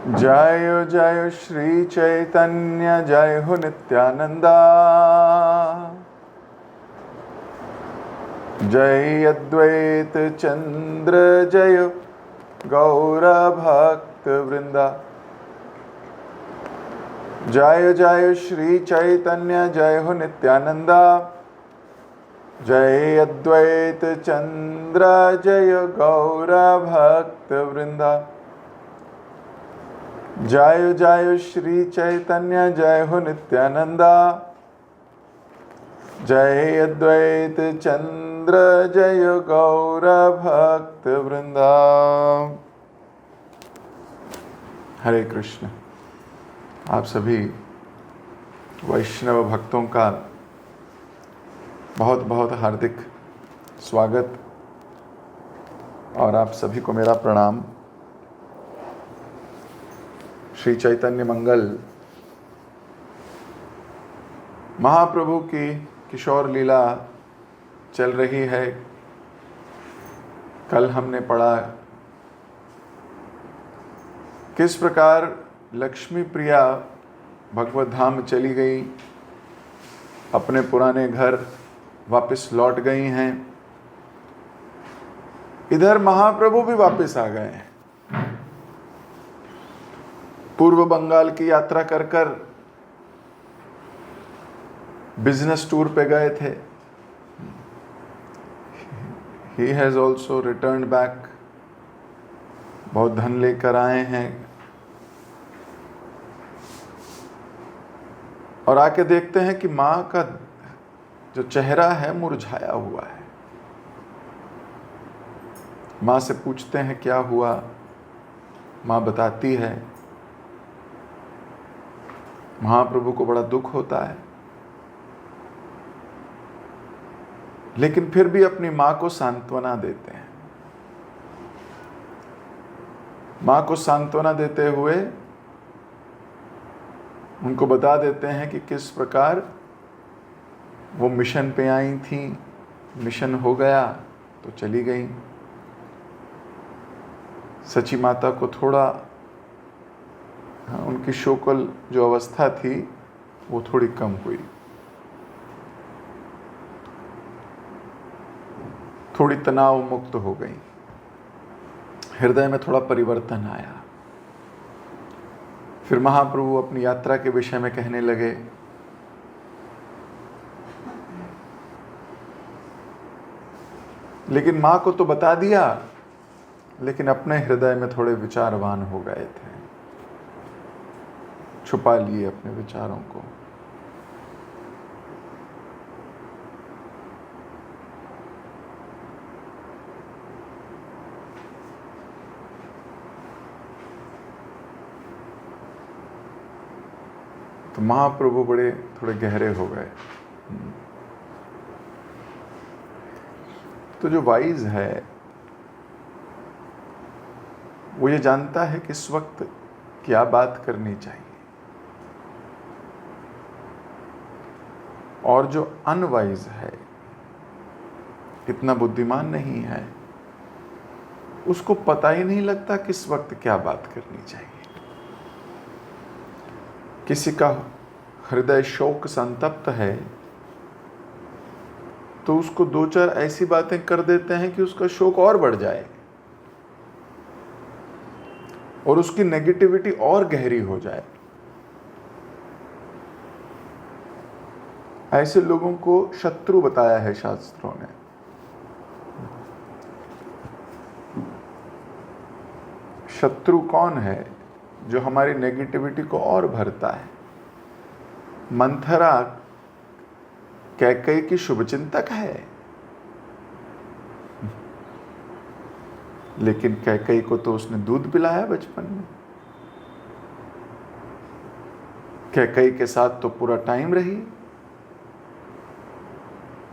जय जय श्री चैतन्य जय हो नित्यानंदा। जय अद्वैत चंद्र जय गौर भक्त वृंदा। जय जय श्री चैतन्य जय हो नित्यानंदा। जय अद्वैत चंद्र जय गौर भक्त वृंदा। जय जय श्री चैतन्य जय हो नित्यानंदा। जय अद्वैत चंद्र जय गौर भक्त वृंदा। हरे कृष्ण। आप सभी वैष्णव भक्तों का बहुत बहुत हार्दिक स्वागत और आप सभी को मेरा प्रणाम। श्री चैतन्य मंगल महाप्रभु की किशोर लीला चल रही है। कल हमने पढ़ा किस प्रकार लक्ष्मी प्रिया भगवत धाम चली गई, अपने पुराने घर वापस लौट गई हैं। इधर महाप्रभु भी वापस आ गए हैं। पूर्व बंगाल की यात्रा कर कर बिजनेस टूर पे गए थे। He has also returned back। बहुत धन लेकर आए हैं और आके देखते हैं कि माँ का जो चेहरा है मुरझाया हुआ है। माँ से पूछते हैं क्या हुआ। माँ बताती है। महाप्रभु को बड़ा दुख होता है, लेकिन फिर भी अपनी माँ को सांत्वना देते हैं। माँ को सांत्वना देते हुए उनको बता देते हैं कि किस प्रकार वो मिशन पे आई थी, मिशन हो गया तो चली गई। सची माता को थोड़ा उनकी शोकल जो अवस्था थी वो थोड़ी कम हुई, थोड़ी तनाव मुक्त हो गई, हृदय में थोड़ा परिवर्तन आया। फिर महाप्रभु अपनी यात्रा के विषय में कहने लगे। लेकिन माँ को तो बता दिया, लेकिन अपने हृदय में थोड़े विचारवान हो गए थे, छुपा लिए अपने विचारों को। तो महाप्रभु बड़े थोड़े गहरे हो गए। तो जो वाइज है वो ये जानता है कि इस वक्त क्या बात करनी चाहिए, और जो अनवाइज है, इतना बुद्धिमान नहीं है, उसको पता ही नहीं लगता किस वक्त क्या बात करनी चाहिए। किसी का हृदय शोक संतप्त है तो उसको दो चार ऐसी बातें कर देते हैं कि उसका शोक और बढ़ जाए और उसकी नेगेटिविटी और गहरी हो जाए। ऐसे लोगों को शत्रु बताया है शास्त्रों ने। शत्रु कौन है? जो हमारी नेगेटिविटी को और भरता है। मंथरा कैकेयी की शुभचिंतक है, लेकिन कैकेयी को तो उसने दूध पिलाया बचपन में। कैकेयी के साथ तो पूरा टाइम रही,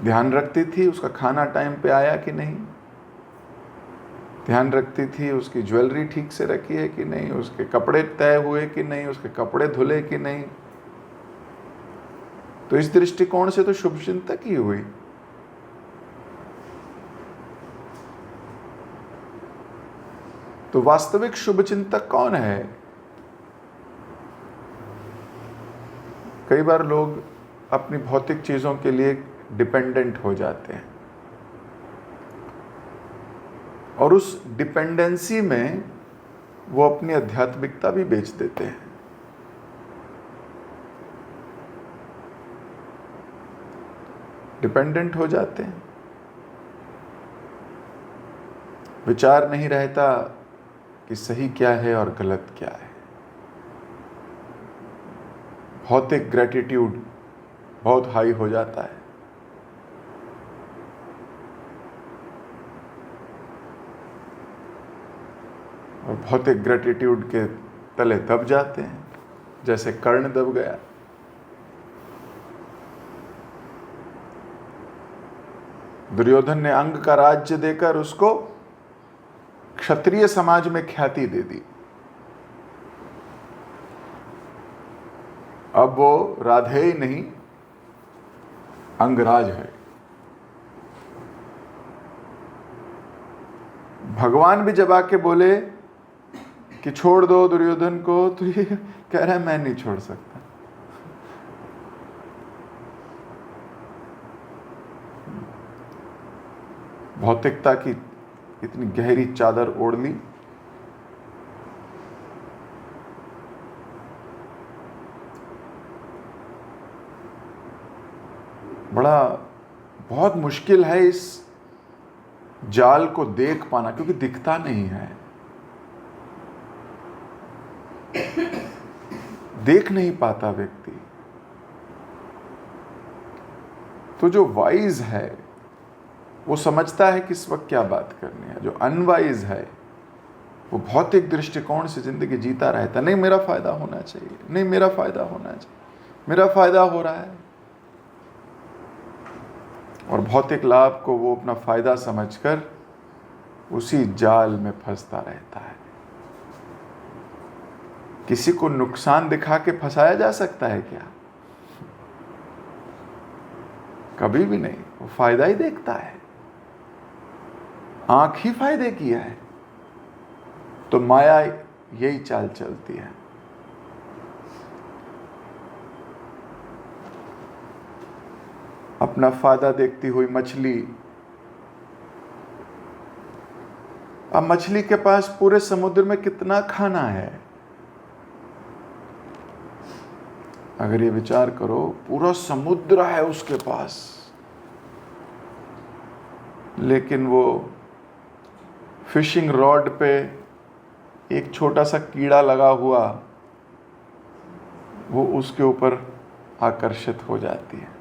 ध्यान रखती थी उसका खाना टाइम पे आया कि नहीं, ध्यान रखती थी उसकी ज्वेलरी ठीक से रखी है कि नहीं, उसके कपड़े तय हुए कि नहीं, उसके कपड़े धुले कि नहीं। तो इस दृष्टिकोण से तो शुभचिंतक ही हुई। तो वास्तविक शुभचिंतक कौन है? कई बार लोग अपनी भौतिक चीज़ों के लिए डिपेंडेंट हो जाते हैं और उस डिपेंडेंसी में वो अपनी आध्यात्मिकता भी बेच देते हैं। डिपेंडेंट हो जाते हैं, विचार नहीं रहता कि सही क्या है और गलत क्या है। भौतिक ग्रेटिट्यूड बहुत हाई हो जाता है। और भौतिक ग्रेटिट्यूड के तले दब जाते हैं, जैसे कर्ण दब गया। दुर्योधन ने अंग का राज्य देकर उसको क्षत्रिय समाज में ख्याति दे दी। अब वो राधे ही नहीं, अंगराज है। भगवान भी जब आके बोले कि छोड़ दो दुर्योधन को, तो ये कह रहा है मैं नहीं छोड़ सकता। भौतिकता की इतनी गहरी चादर ओढ़ ली। बहुत मुश्किल है इस जाल को देख पाना, क्योंकि दिखता नहीं है, देख नहीं पाता व्यक्ति। तो जो वाइज है वो समझता है कि इस वक्त क्या बात करनी है। जो अनवाइज है वो भौतिक दृष्टिकोण से जिंदगी जीता रहता, नहीं मेरा फायदा होना चाहिए, नहीं मेरा फायदा होना चाहिए, मेरा फायदा हो रहा है। और भौतिक लाभ को वो अपना फायदा समझकर उसी जाल में फंसता रहता है। किसी को नुकसान दिखा के फंसाया जा सकता है क्या? कभी भी नहीं। वो फायदा ही देखता है, आंख ही फायदे की है। तो माया यही चाल चलती है। अपना फायदा देखती हुई मछली, अब मछली के पास पूरे समुद्र में कितना खाना है? अगर ये विचार करो, पूरा समुद्र है उसके पास, लेकिन वो फिशिंग रॉड पे एक छोटा सा कीड़ा लगा हुआ, वो उसके ऊपर आकर्षित हो जाती है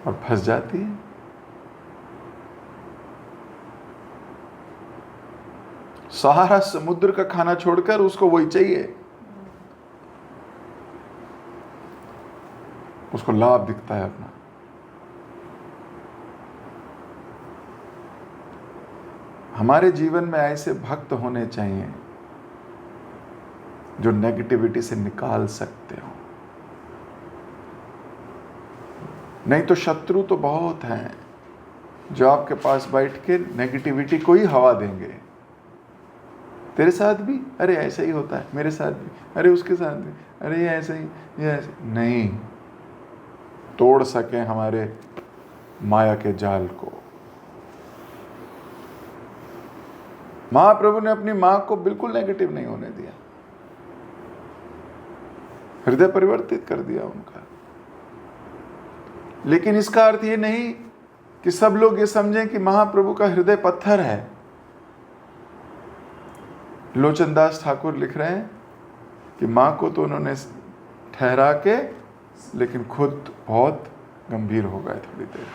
और फंस जाती है। सारा समुद्र का खाना छोड़कर उसको वही चाहिए, उसको लाभ दिखता है अपना। हमारे जीवन में ऐसे भक्त होने चाहिए जो नेगेटिविटी से निकाल सकते हो। नहीं तो शत्रु तो बहुत हैं जो आपके पास बैठ के नेगेटिविटी को ही हवा देंगे। तेरे साथ भी, अरे ऐसा ही होता है, मेरे साथ भी, अरे उसके साथ भी, अरे ये ऐसे ही, ये ऐसे नहीं तोड़ सके हमारे माया के जाल को। महाप्रभु ने अपनी मां को बिल्कुल नेगेटिव नहीं होने दिया, हृदय परिवर्तित कर दिया उनका। लेकिन इसका अर्थ ये नहीं कि सब लोग ये समझें कि महाप्रभु का हृदय पत्थर है। लोचनदास ठाकुर लिख रहे हैं कि मां को तो उन्होंने ठहरा के, लेकिन खुद बहुत गंभीर हो गए थोड़ी देर।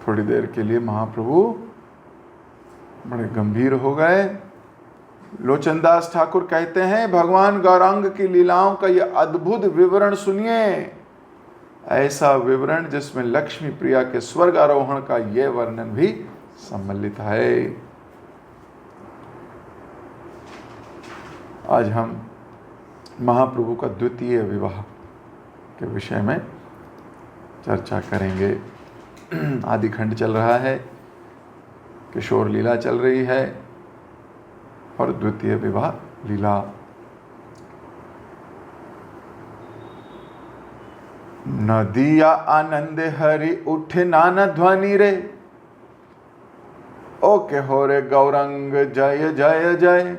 थोड़ी देर के लिए महाप्रभु बड़े गंभीर हो गए। लोचनदास ठाकुर कहते हैं, भगवान गौरांग की लीलाओं का यह अद्भुत विवरण सुनिए, ऐसा विवरण जिसमें लक्ष्मी प्रिया के स्वर्ग आरोहण का यह वर्णन भी सम्मिलित है। आज हम महाप्रभु का द्वितीय विवाह के विषय में चर्चा करेंगे। आदि खंड चल रहा है। किशोर लीला चल रही है और द्वितीय विवाह लीला। नदिया आनंद हरि उठे नाना ध्वनि रे, ओ के हो रे गौरंग जय जय जय।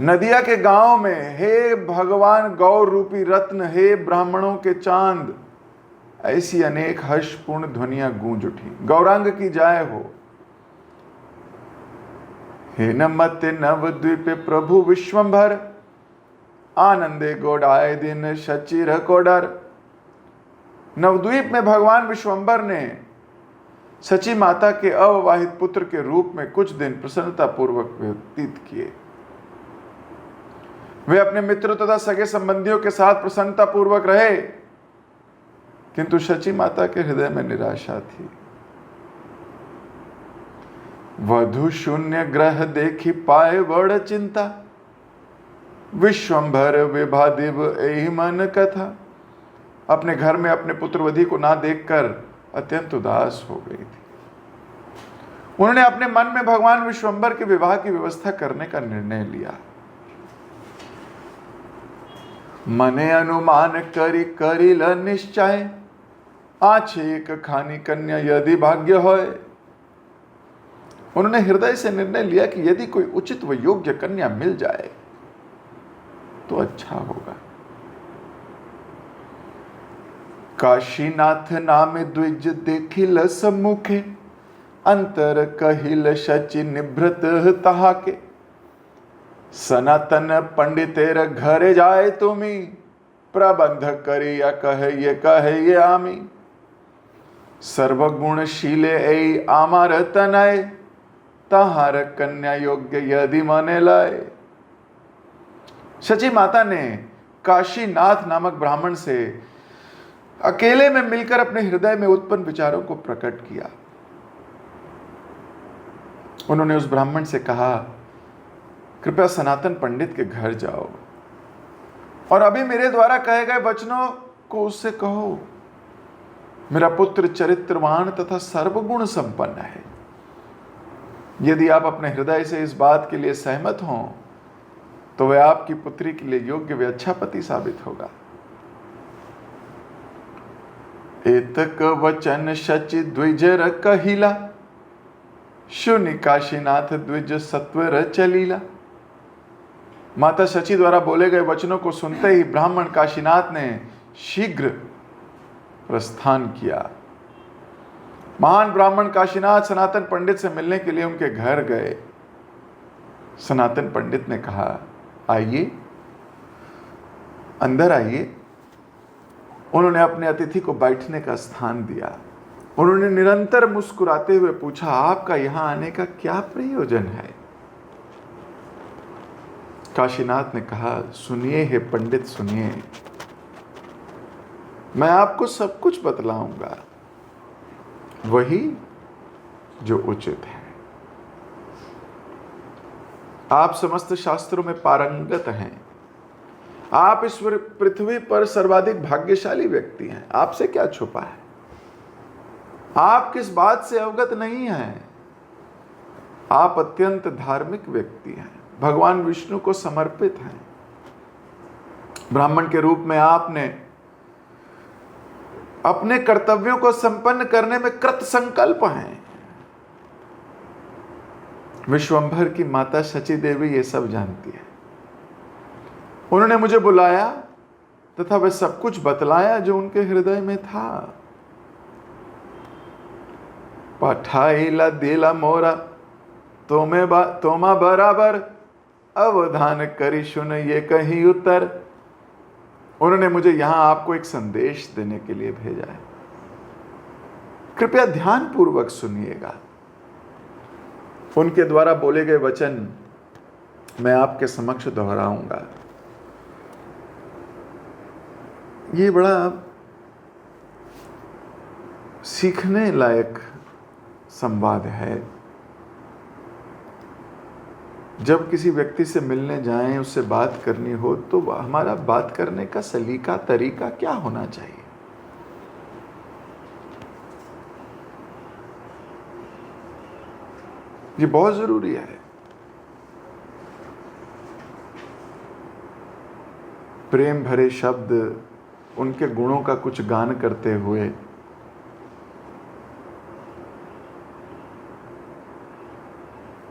नदिया के गांव में हे भगवान गौर रूपी रत्न, हे ब्राह्मणों के चांद, ऐसी अनेक हर्षपूर्ण ध्वनियां गूंज उठी। गौरांग की जय हो। हे नमते नवद्वीप प्रभु विश्वंभर, आनंदे गोडाए दिन शचिर कोडर। नवद्वीप में भगवान विश्वंभर ने सची माता के अविवाहित पुत्र के रूप में कुछ दिन प्रसन्नता पूर्वक व्यतीत किए। वे अपने मित्रों तथा सगे संबंधियों के साथ प्रसन्नता पूर्वक रहे, किंतु शची माता के हृदय में निराशा थी। वधु शून्य ग्रह देखी पाए बड़ चिंता, विश्वंभर विभादिव एहि मन कथा। अपने घर में अपने पुत्रवधि को ना देखकर अत्यंत उदास हो गई थी। उन्होंने अपने मन में भगवान विश्वंभर के विवाह की व्यवस्था करने का निर्णय लिया। मने अनुमान करी करिल निश्चय, आछे एक खानी कन्या यदि भाग्य होए। उन्होंने हृदय से निर्णय लिया कि यदि कोई उचित व योग्य कन्या मिल जाए तो अच्छा होगा। काशीनाथ नाम द्विज देखिल सम्मुखे, अंतर कहिल शचि निभृत तहाके। सनातन पंडितेर घरे जाए तुमी, प्रबंध करिया कहे ये आमी। सर्वगुणशीले ऐ आमार तनय, तहार कन्या योग्य यदि मने लाए। शची माता ने काशीनाथ नामक ब्राह्मण से अकेले में मिलकर अपने हृदय में उत्पन्न विचारों को प्रकट किया। उन्होंने उस ब्राह्मण से कहा, कृपया सनातन पंडित के घर जाओ और अभी मेरे द्वारा कहे गए वचनों को उससे कहो। मेरा पुत्र चरित्रवान तथा सर्वगुण संपन्न है। यदि आप अपने हृदय से इस बात के लिए सहमत हों तो वह आपकी पुत्री के लिए योग्य व अच्छा पति साबित होगा। एतक वचन शचि द्विजर कहिला, शुनि काशीनाथ द्विज सत्वर चलीला। माता शची द्वारा बोले गए वचनों को सुनते ही ब्राह्मण काशीनाथ ने शीघ्र प्रस्थान किया। महान ब्राह्मण काशीनाथ सनातन पंडित से मिलने के लिए उनके घर गए। सनातन पंडित ने कहा, आइए, अंदर आइए। उन्होंने अपने अतिथि को बैठने का स्थान दिया। उन्होंने निरंतर मुस्कुराते हुए पूछा, आपका यहां आने का क्या प्रयोजन है? काशीनाथ ने कहा, सुनिए हे पंडित, सुनिए, मैं आपको सब कुछ बतलाऊंगा, वही जो उचित है। आप समस्त शास्त्रों में पारंगत हैं। आप इस पृथ्वी पर सर्वाधिक भाग्यशाली व्यक्ति हैं। आपसे क्या छुपा है? आप किस बात से अवगत नहीं हैं? आप अत्यंत धार्मिक व्यक्ति हैं, भगवान विष्णु को समर्पित हैं। ब्राह्मण के रूप में आपने अपने कर्तव्यों को संपन्न करने में कृत संकल्प हैं। विश्वंभर की माता शची देवी ये सब जानती है। उन्होंने मुझे बुलाया तथा वह सब कुछ बतलाया जो उनके हृदय में था। पठाइला दिला मोरा तोमा बराबर, अवधान करी सुन ये कहीं उत्तर। उन्होंने मुझे यहां आपको एक संदेश देने के लिए भेजा है। कृपया ध्यान पूर्वक सुनिएगा। उनके द्वारा बोले गए वचन मैं आपके समक्ष दोहराऊंगा। ये बड़ा सीखने लायक संवाद है। जब किसी व्यक्ति से मिलने जाएं, उससे बात करनी हो, तो हमारा बात करने का सलीका तरीका क्या होना चाहिए? ये बहुत जरूरी है। प्रेम भरे शब्द, उनके गुणों का कुछ गान करते हुए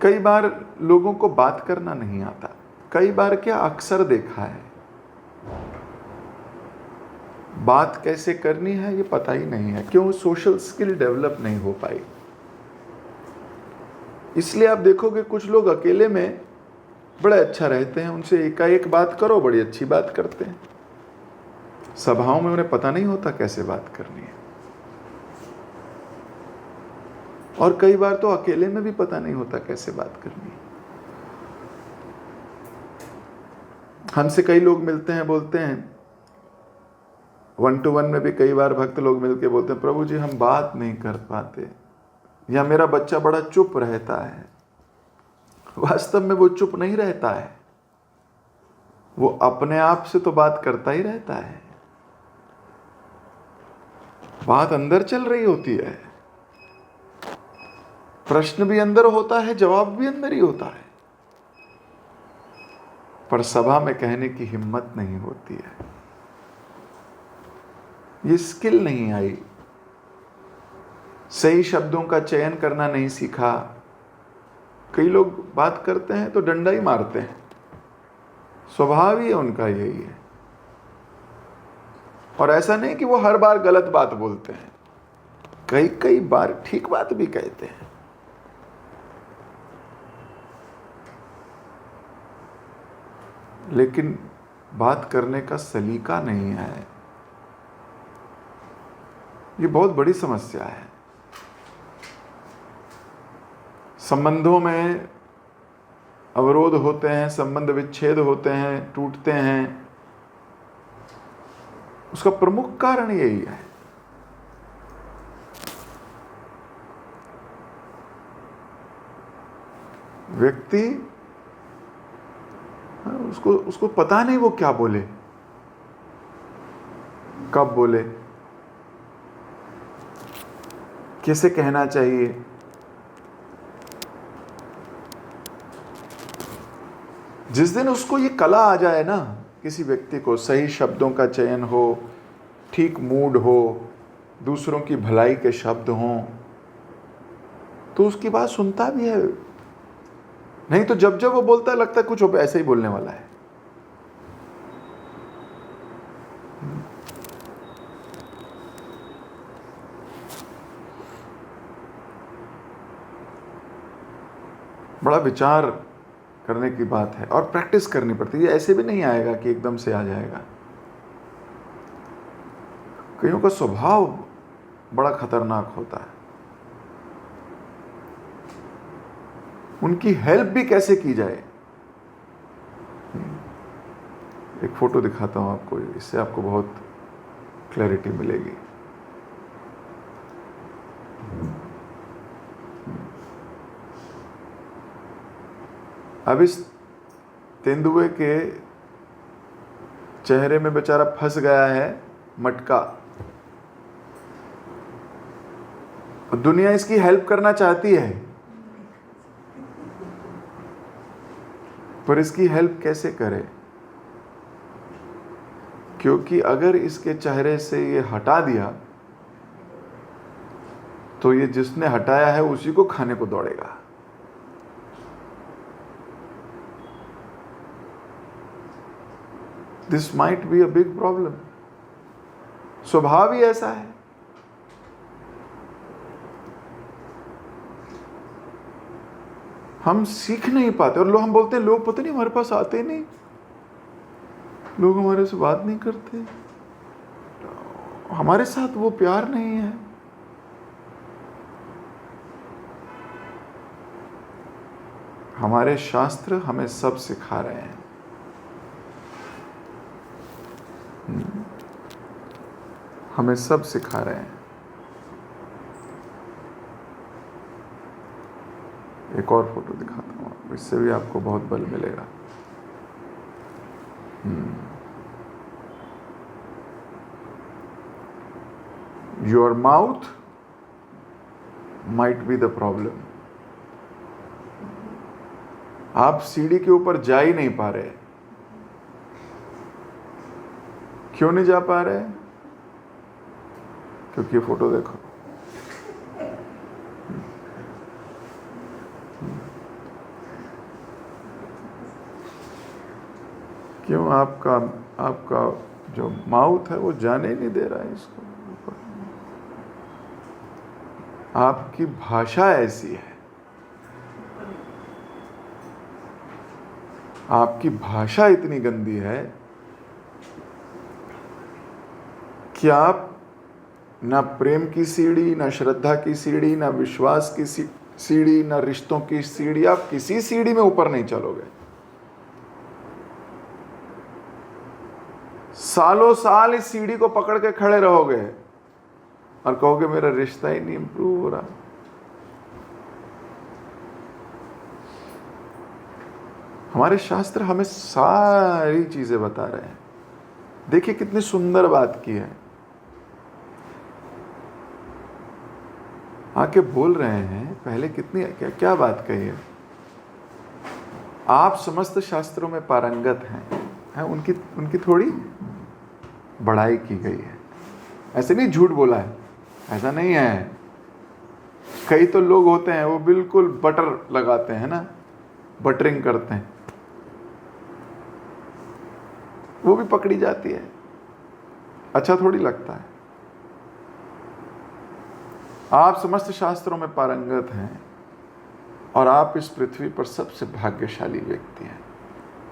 कई बार लोगों को बात करना नहीं आता। कई बार क्या, अक्सर देखा है, बात कैसे करनी है ये पता ही नहीं है। क्यों? सोशल स्किल डेवलप नहीं हो पाई। इसलिए आप देखोगे कुछ लोग अकेले में बड़े अच्छा रहते हैं, उनसे एकाएक बात करो बड़ी अच्छी बात करते हैं। सभाओं में उन्हें पता नहीं होता कैसे बात करनी है। और कई बार तो अकेले में भी पता नहीं होता कैसे बात करनी है। हमसे कई लोग मिलते हैं, बोलते हैं, 1-to-1 में भी कई बार भक्त लोग मिलके बोलते हैं, प्रभु जी हम बात नहीं कर पाते, या मेरा बच्चा बड़ा चुप रहता है। वास्तव में वो चुप नहीं रहता है, वो अपने आप से तो बात करता ही रहता है। बात अंदर चल रही होती है, प्रश्न भी अंदर होता है, जवाब भी अंदर ही होता है, पर सभा में कहने की हिम्मत नहीं होती है। ये स्किल नहीं आई, सही शब्दों का चयन करना नहीं सीखा। कई लोग बात करते हैं तो डंडा ही मारते हैं, स्वभाव ही है उनका यही है। और ऐसा नहीं कि वो हर बार गलत बात बोलते हैं, कई कई बार ठीक बात भी कहते हैं। लेकिन बात करने का सलीका नहीं है। ये बहुत बड़ी समस्या है। संबंधों में अवरोध होते हैं, संबंध विच्छेद होते हैं, टूटते हैं, उसका प्रमुख कारण यही है। व्यक्ति उसको पता नहीं वो क्या बोले, कब बोले, कैसे कहना चाहिए। जिस दिन उसको ये कला आ जाए ना, किसी व्यक्ति को सही शब्दों का चयन हो, ठीक मूड हो, दूसरों की भलाई के शब्द हों, तो उसकी बात सुनता भी है। नहीं तो जब जब वो बोलता है लगता है कुछ ऐसे ही बोलने वाला है। बड़ा विचार करने की बात है और प्रैक्टिस करनी पड़ती है। ऐसे भी नहीं आएगा कि एकदम से आ जाएगा। कईयों का स्वभाव बड़ा खतरनाक होता है। उनकी हेल्प भी कैसे की जाए। एक फोटो दिखाता हूं आपको, इससे आपको बहुत क्लैरिटी मिलेगी। अब इस तेंदुए के चेहरे में बेचारा फंस गया है मटका। दुनिया इसकी हेल्प करना चाहती है, पर इसकी हेल्प कैसे करे? क्योंकि अगर इसके चेहरे से ये हटा दिया तो ये जिसने हटाया है उसी को खाने को दौड़ेगा। This might be a big problem. स्वभाव ही ऐसा है। हम सीख नहीं पाते और हम बोलते हैं लोग पता नहीं हमारे पास आते नहीं, लोग हमारे से बात नहीं करते, हमारे साथ वो प्यार नहीं है। हमारे शास्त्र हमें सब सिखा रहे हैं। हमें सब सिखा रहे हैं। एक और फोटो दिखाता हूँ आपको, इससे भी आपको बहुत बल मिलेगा। Your mouth might be the problem. आप सीढ़ी के ऊपर जा ही नहीं पा रहे। क्यों नहीं जा पा रहे? क्योंकि ये फोटो देखो, क्यों? आपका जो माउथ है वो जाने ही नहीं दे रहा है इसको ऊपर। आपकी भाषा ऐसी है, आपकी भाषा इतनी गंदी है कि आप ना प्रेम की सीढ़ी, ना श्रद्धा की सीढ़ी, ना विश्वास की सीढ़ी, ना रिश्तों की सीढ़ी, आप किसी सीढ़ी में ऊपर नहीं चलोगे। सालों साल इस सीढ़ी को पकड़ के खड़े रहोगे और कहोगे मेरा रिश्ता ही नहीं इंप्रूव हो रहा। हमारे शास्त्र हमें सारी चीजें बता रहे हैं। देखिए कितनी सुंदर बात की है, आके बोल रहे हैं पहले कितनी क्या बात कही है। आप समस्त शास्त्रों में पारंगत हैं, उनकी थोड़ी बड़ाई की गई है। ऐसे नहीं झूठ बोला है, ऐसा नहीं है। कई तो लोग होते हैं वो बिल्कुल बटर लगाते हैं ना, बटरिंग करते हैं, वो भी पकड़ी जाती है, अच्छा थोड़ी लगता है। आप समस्त शास्त्रों में पारंगत हैं और आप इस पृथ्वी पर सबसे भाग्यशाली व्यक्ति हैं।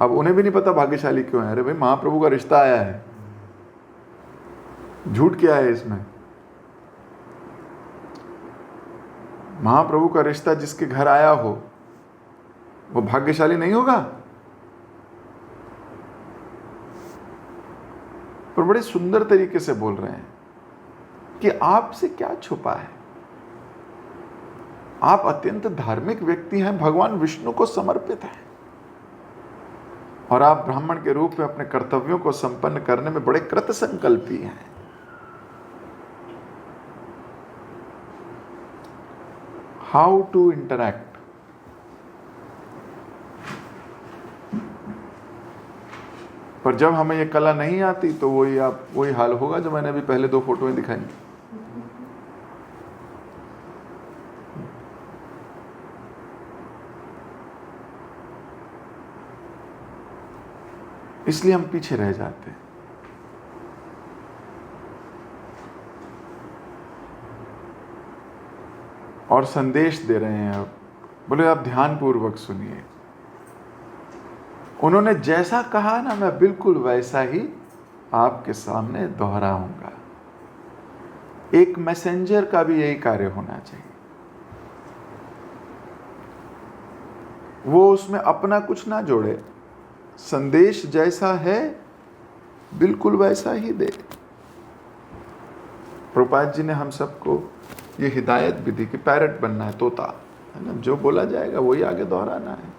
अब उन्हें भी नहीं पता भाग्यशाली क्यों है। अरे भाई, महाप्रभु का रिश्ता आया है, झूठ क्या है इसमें? महाप्रभु का रिश्ता जिसके घर आया हो वो भाग्यशाली नहीं होगा? पर बड़े सुंदर तरीके से बोल रहे हैं कि आपसे क्या छुपा है। आप अत्यंत धार्मिक व्यक्ति हैं, भगवान विष्णु को समर्पित हैं, और आप ब्राह्मण के रूप में अपने कर्तव्यों को संपन्न करने में बड़े कृत संकल्पी हैं। How to interact? पर जब हमें ये कला नहीं आती तो वही हाल होगा जो मैंने अभी पहले 2 फोटोएं दिखाई। इसलिए हम पीछे रह जाते हैं। और संदेश दे रहे हैं। अब बोले आप ध्यानपूर्वक सुनिए। उन्होंने जैसा कहा ना, मैं बिल्कुल वैसा ही आपके सामने दोहराऊंगा। एक मैसेंजर का भी यही कार्य होना चाहिए। वो उसमें अपना कुछ ना जोड़े, संदेश जैसा है बिल्कुल वैसा ही दे। प्रभुपाद जी ने हम सबको ये हिदायत भी दी कि पैरट बनना है, तोता है ना, जो बोला जाएगा वही आगे दोहराना है।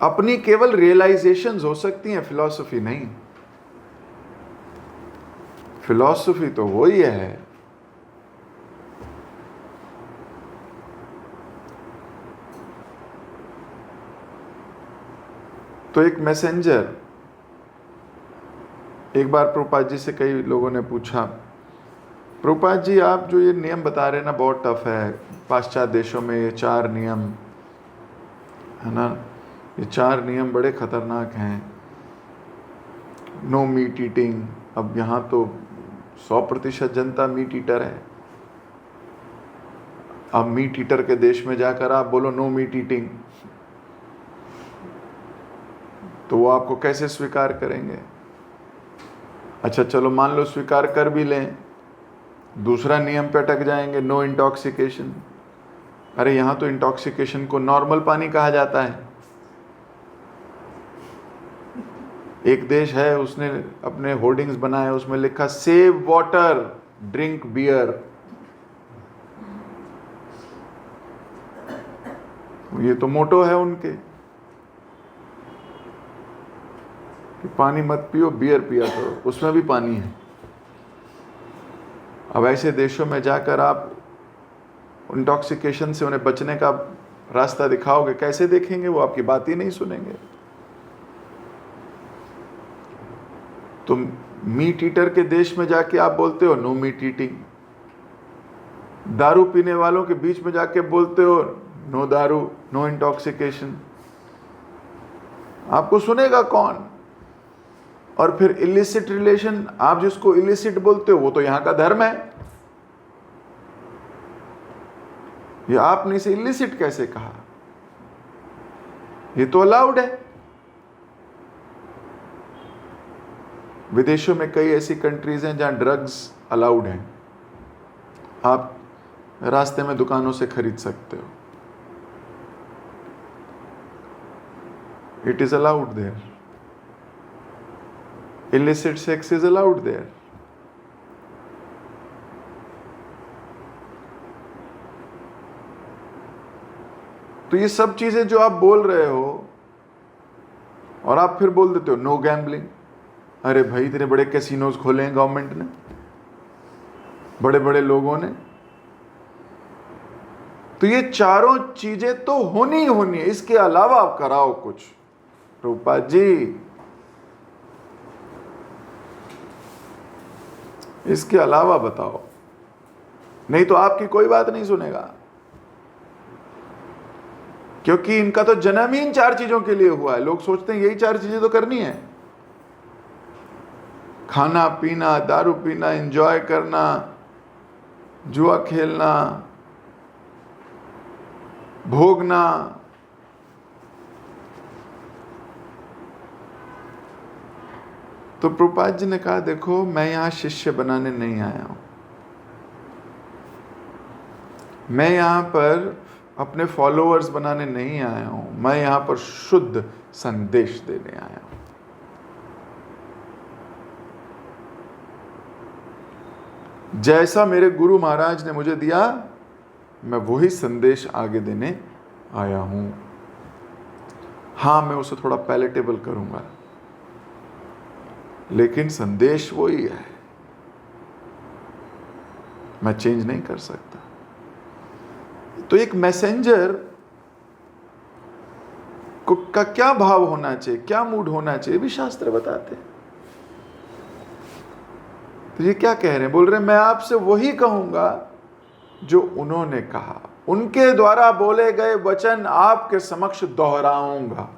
अपनी केवल रियलाइजेशंस हो सकती हैं, फिलॉसफी नहीं। फिलॉसफी तो वही है तो एक मैसेंजर। एक बार प्रभुपाद जी से कई लोगों ने पूछा, प्रभुपाद जी आप जो ये नियम बता रहे हैं ना बहुत टफ है, पाश्चात्य देशों में ये 4 नियम है ना, ये 4 नियम बड़े खतरनाक हैं। No meat eating. अब यहाँ तो 100% जनता मीट ईटर है। अब मीट ईटर के देश में जाकर आप बोलो नो मीट ईटिंग, तो वो आपको कैसे स्वीकार करेंगे? अच्छा चलो मान लो स्वीकार कर भी लें, दूसरा नियम पे अटक जाएंगे, नो इंटॉक्सिकेशन। अरे यहाँ तो इंटॉक्सिकेशन को नॉर्मल पानी कहा जाता है। एक देश है उसने अपने होर्डिंग्स बनाए, उसमें लिखा सेव वाटर ड्रिंक बियर। ये तो मोटो है उनके कि पानी मत पियो, बियर पिया करो, उसमें भी पानी है। अब ऐसे देशों में जाकर आप इंटॉक्सिकेशन से उन्हें बचने का रास्ता दिखाओगे, कैसे देखेंगे? वो आपकी बात ही नहीं सुनेंगे। तुम मीट ईटर के देश में जाके आप बोलते हो नो मीट ईटिंग, दारू पीने वालों के बीच में जाके बोलते हो नो दारू, नो इंटॉक्सिकेशन, आपको सुनेगा कौन? और फिर इलिसिट रिलेशन, आप जिसको इलिसिट बोलते हो वो तो यहां का धर्म है, ये आपने इसे इलिसिट कैसे कहा? ये तो अलाउड है। विदेशों में कई ऐसी कंट्रीज हैं जहां ड्रग्स अलाउड हैं, आप रास्ते में दुकानों से खरीद सकते हो, it is allowed there, illicit sex is allowed there. तो ये सब चीजें जो आप बोल रहे हो और आप फिर बोल देते हो नो गैम्बलिंग। अरे भाई इतने बड़े कैसीनोज खोले हैं गवर्नमेंट ने, बड़े बड़े लोगों ने, तो ये चारों चीजें तो होनी ही होनी है, इसके अलावा आप कराओ कुछ। रूपा जी इसके अलावा बताओ, नहीं तो आपकी कोई बात नहीं सुनेगा, क्योंकि इनका तो जन्म ही इन चार चीजों के लिए हुआ है। लोग सोचते हैं यही चार चीजें तो करनी है, खाना पीना, दारू पीना, एंजॉय करना, जुआ खेलना, भोगना। तो प्रभुपाद जी ने कहा देखो मैं यहां शिष्य बनाने नहीं आया हूं, मैं यहां पर अपने फॉलोअर्स बनाने नहीं आया हूं, मैं यहां पर शुद्ध संदेश देने आया हूं। जैसा मेरे गुरु महाराज ने मुझे दिया मैं वही संदेश आगे देने आया हूं। हां मैं उसे थोड़ा पैलेटेबल करूंगा, लेकिन संदेश वही है, मैं चेंज नहीं कर सकता। तो एक मैसेंजर को का क्या भाव होना चाहिए, क्या मूड होना चाहिए, भी शास्त्र बताते हैं। तो ये क्या कह रहे हैं? बोल रहे हैं मैं आपसे वही कहूंगा जो उन्होंने कहा, उनके द्वारा बोले गए वचन आपके समक्ष दोहराऊंगा।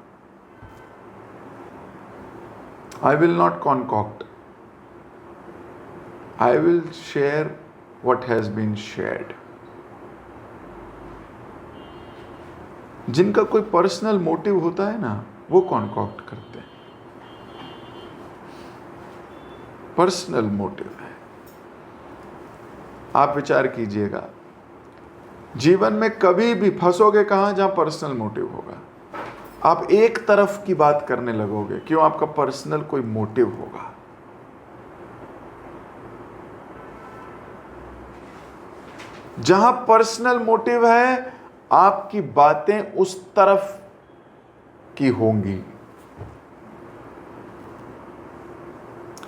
I will not concoct. I will share what has been shared. जिनका कोई पर्सनल मोटिव होता है ना, वो कॉन्कॉक्ट करते हैं। पर्सनल मोटिव है। आप विचार कीजिएगा, जीवन में कभी भी फंसोगे कहां? जहां पर्सनल मोटिव होगा। आप एक तरफ की बात करने लगोगे, क्यों? आपका पर्सनल कोई मोटिव होगा। जहां पर्सनल मोटिव है, आपकी बातें उस तरफ की होंगी।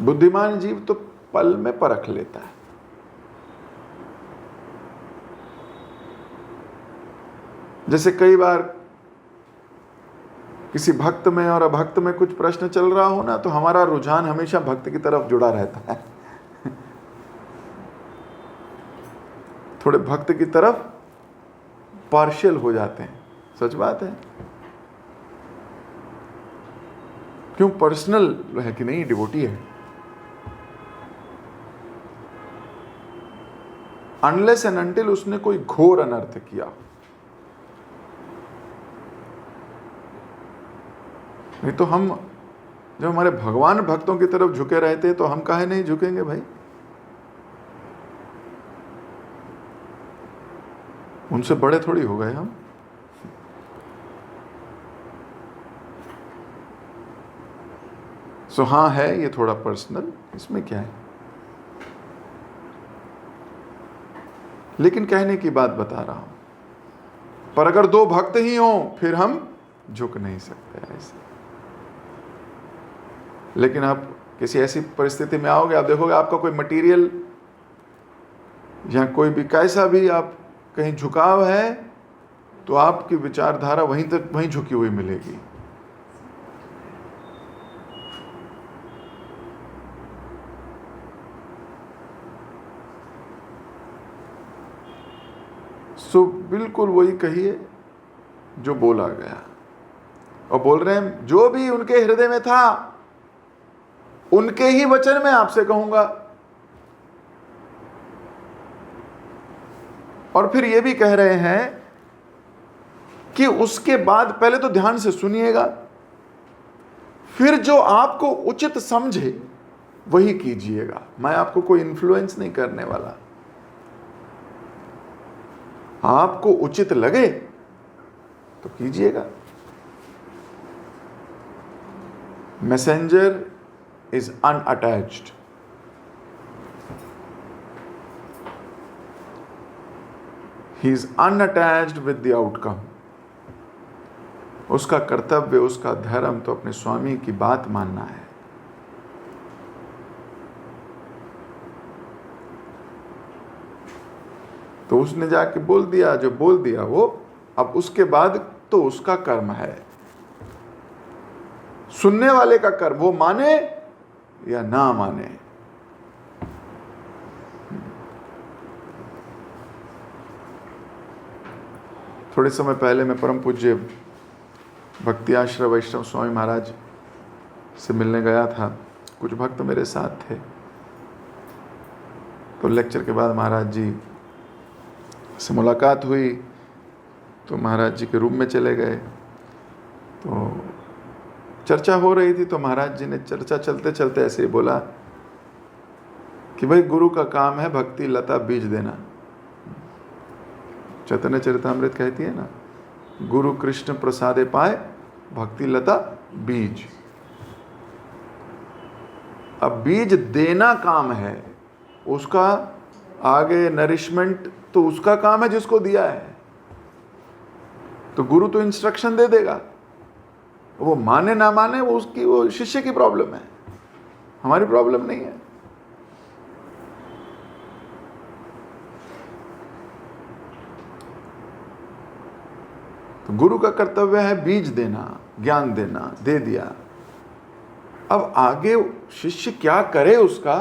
बुद्धिमान जीव तो पल में परख लेता है। जैसे कई बार किसी भक्त में और अभक्त में कुछ प्रश्न चल रहा हो ना, तो हमारा रुझान हमेशा भक्त की तरफ जुड़ा रहता है। थोड़े भक्त की तरफ पार्शियल हो जाते हैं, सच बात है। क्यों? पर्सनल है कि नहीं, डिवोटी है। अनलेस एंड अनटिल उसने कोई घोर अनर्थ किया, नहीं तो हम जब हमारे भगवान भक्तों की तरफ झुके रहते हैं तो हम काहे नहीं झुकेंगे भाई? उनसे बड़े थोड़ी हो गए हम। सो हाँ है ये थोड़ा पर्सनल, इसमें क्या है, लेकिन कहने की बात बता रहा हूं। पर अगर दो भक्त ही हों फिर हम झुक नहीं सकते ऐसे। लेकिन आप किसी ऐसी परिस्थिति में आओगे, आप देखोगे आपका कोई मटेरियल या कोई भी कैसा भी आप कहीं झुकाव है तो आपकी विचारधारा वहीं तक वहीं झुकी हुई मिलेगी। सो बिल्कुल वही कहिए जो बोला गया, और बोल रहे हैं जो भी उनके हृदय में था उनके ही वचन मैं आपसे कहूंगा। और फिर ये भी कह रहे हैं कि उसके बाद पहले तो ध्यान से सुनिएगा, फिर जो आपको उचित समझे वही कीजिएगा। मैं आपको कोई इन्फ्लुएंस नहीं करने वाला, आपको उचित लगे तो कीजिएगा। Messenger is unattached. He is unattached with the outcome. उसका कर्तव्य, उसका धर्म तो अपने स्वामी की बात मानना है। तो उसने जाके बोल दिया, जो बोल दिया वो, अब उसके बाद तो उसका कर्म है, सुनने वाले का कर्म, वो माने या ना माने। थोड़े समय पहले मैं परम पूज्य भक्ति आश्रय वैष्णव स्वामी महाराज से मिलने गया था। कुछ भक्त मेरे साथ थे। तो लेक्चर के बाद महाराज जी से मुलाकात हुई, तो महाराज जी के रूम में चले गए। तो चर्चा हो रही थी, तो महाराज जी ने चर्चा चलते चलते ऐसे ही बोला कि भाई गुरु का काम है भक्ति लता बीज देना। चैतन्य चरितामृत कहती है ना, गुरु कृष्ण प्रसादे पाए भक्ति लता बीज। अब बीज देना काम है, उसका आगे नरिशमेंट तो उसका काम है जिसको दिया है। तो गुरु तो इंस्ट्रक्शन दे देगा, वो माने ना माने वो उसकी, वो शिष्य की प्रॉब्लम है, हमारी प्रॉब्लम नहीं है। तो गुरु का कर्तव्य है बीज देना, ज्ञान देना, दे दिया। अब आगे शिष्य क्या करे उसका,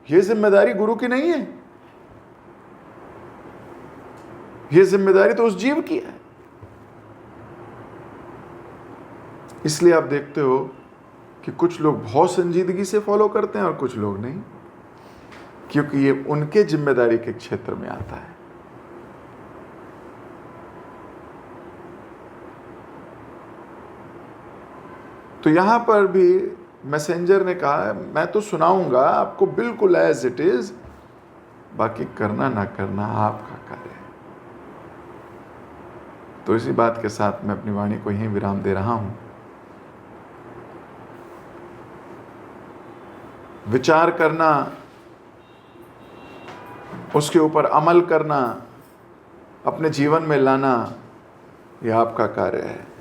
ये जिम्मेदारी गुरु की नहीं है, ये जिम्मेदारी तो उस जीव की है। इसलिए आप देखते हो कि कुछ लोग बहुत संजीदगी से फॉलो करते हैं और कुछ लोग नहीं, क्योंकि ये उनके जिम्मेदारी के क्षेत्र में आता है। तो यहां पर भी मैसेंजर ने कहा, मैं तो सुनाऊंगा आपको बिल्कुल एज इट इज, बाकी करना ना करना आपका कार्य है। तो इसी बात के साथ मैं अपनी वाणी को यहीं विराम दे रहा हूं। विचार करना, उसके ऊपर अमल करना, अपने जीवन में लाना, यह आपका कार्य है।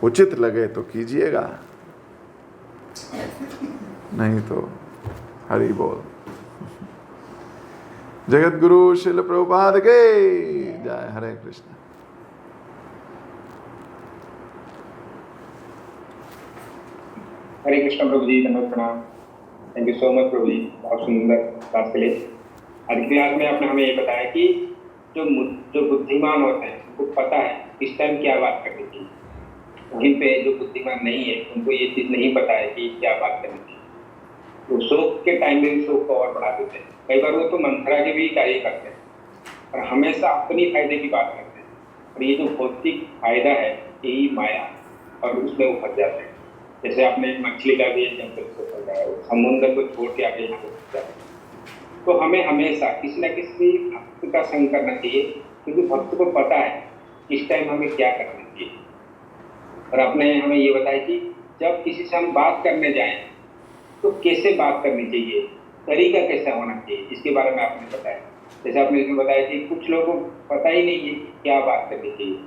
उचित लगे तो कीजिएगा, नहीं तो हरि बोल। जगत गुरु श्रील प्रभुपाद के जय। हरे कृष्ण। हरे कृष्ण प्रभु जी, धन्यवाद, प्रणाम। थैंक यू सो मच प्रभु जी, बहुत सुंदर क्लास के लिए। आज की क्लास में आपने हमें ये बताया कि जो बुद्धिमान होते हैं उनको पता है किस टाइम क्या बात करनी चाहिए। वहीं पे जो बुद्धिमान नहीं है उनको ये चीज़ नहीं पता है कि क्या बात करनी चाहिए। तो शोक के टाइम में शोक को और बढ़ा देते हैं। कई बार वो तो मंत्रा के भी कार्य करते हैं और हमेशा अपनी फायदे की बात करते हैं। और ये जो भौतिक फायदा है यही माया, और उसमें वो फंस जाते हैं। जैसे आपने मछली का भी एग्जाम्पल बताया, समुद्र को छोड़ के आगे यहाँ फंस जाते हैं। तो हमें हमेशा किसी न किसी भक्त का संग करना चाहिए, क्योंकि भक्त को पता है किस टाइम हमें क्या करना चाहिए। और आपने हमें ये बताया कि जब किसी से हम बात करने जाएं तो कैसे बात करनी चाहिए, तरीका कैसा होना चाहिए, इसके बारे में आपने बताया। जैसे आपने इसमें बताया कि कुछ लोगों को पता ही नहीं है कि क्या बात करनी चाहिए,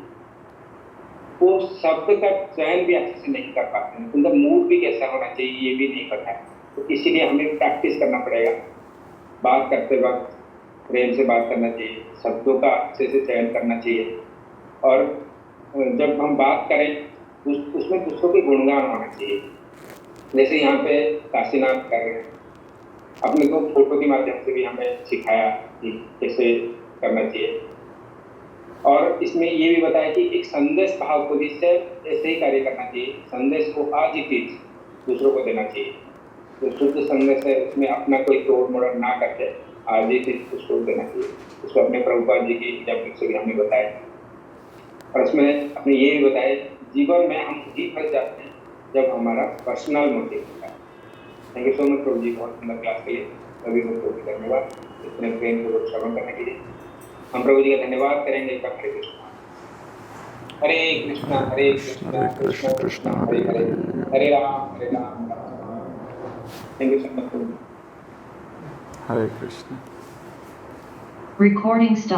वो शब्द का चयन भी अच्छे से नहीं कर पाते हैं, उनका मूड भी कैसा होना चाहिए ये भी नहीं पता है। तो इसीलिए हमें प्रैक्टिस करना पड़ेगा बात करते वक्त, प्रेम से बात करना चाहिए, शब्दों का अच्छे से चयन करना चाहिए, और जब हम बात करें उसमें दूसरों के गुणगान होना चाहिए। जैसे यहाँ पे काशीनाथ कर रहे हैं, अपने को फोटो के माध्यम से भी हमें सिखाया कि कैसे करना चाहिए, और इसमें ये भी बताया कि एक संदेश भाव को जिससे ऐसे ही कार्य करना चाहिए, संदेश को आज ही चीज दूसरों को देना चाहिए। जो शुद्ध संदेश है उसमें अपना कोई तोड़ मोड़ ना करके आज ही चीज उसको देना चाहिए। उसको अपने प्रभुपाद जी की एग्जाम्पल से भी हमने बताया, और उसमें अपने ये भी बताया जीवन में हम ही फंस जाते हैं जब हमारा पर्सनल मोटिव होता है। थैंक यू सो मच प्रभु जी, बहुत सुंदर क्लास के लिए सभी को धन्यवाद इतने प्रेम पूर्वक श्रवण करने के लिए। हम प्रभु जी का धन्यवाद करेंगे। एक बार Hare Krishna Hare Krishna Krishna Krishna Hare Hare, Hare Ram Ram Ram. Thank you so much प्रभु जी। हरे कृष्ण। Recording stop.